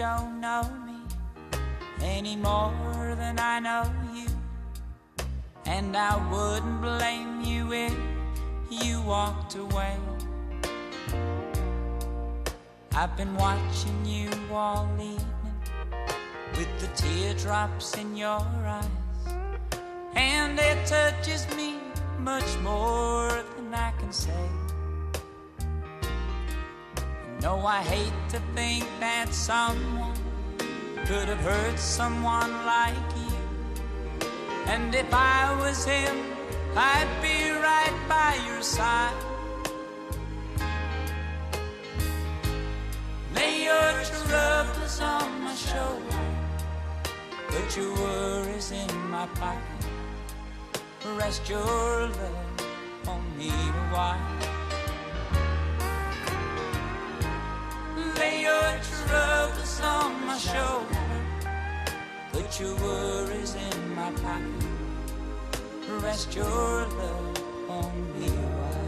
don't know me any more than I know you, and I wouldn't blame you if you walked away. I've been watching you all evening with the teardrops in your eyes, and it touches me much more than I can say. No, I hate to think that someone could have hurt someone like you, and if I was him, I'd be right by your side. Lay your troubles on my shoulder, put your worries in my pocket, rest your love on me a while. Lay your troubles on my shoulder, put your worries in my pocket, rest your love on me a while.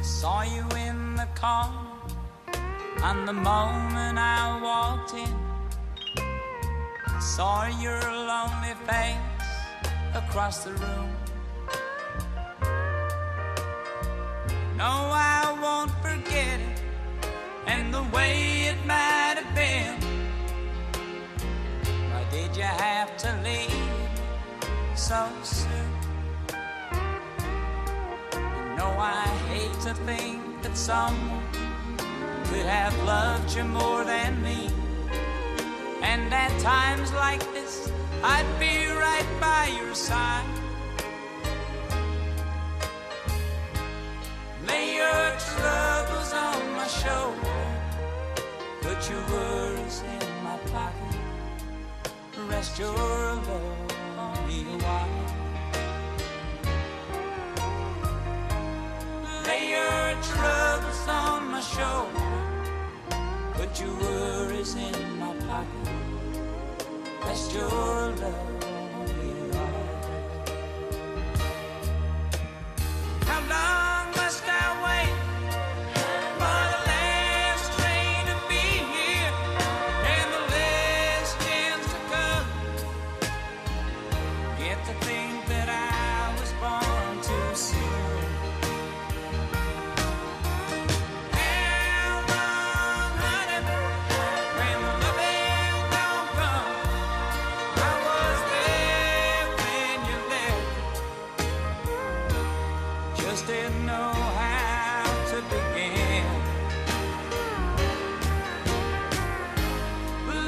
Saw you in the corner, and the moment I walked in, saw your lonely face across the room. No, I won't forget it, and the way it might have been. Why did you have to leave so soon? You know, I hate to think that someone could have loved you more than me, and at times like this, I'd be right by your side. Lay your troubles on my shoulder, put your worries in my pocket, rest your love on me a while. Lay your troubles on my shoulder, put your worries in my pocket, rest your love on me a while. How long must I wait for the last train to be here and the last chance to come? Get to think that I was born too soon. How long, honey, when the loving don't come? I was there when you left, just didn't know how to begin.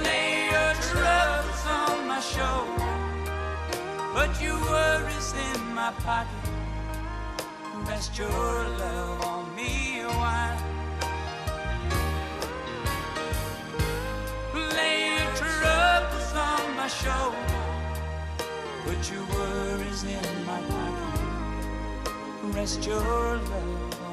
Lay your troubles on my shoulder, put your worries in my pocket, rest your love on me a while. Lay your troubles on my shoulder, put your worries in my pocket, rest your love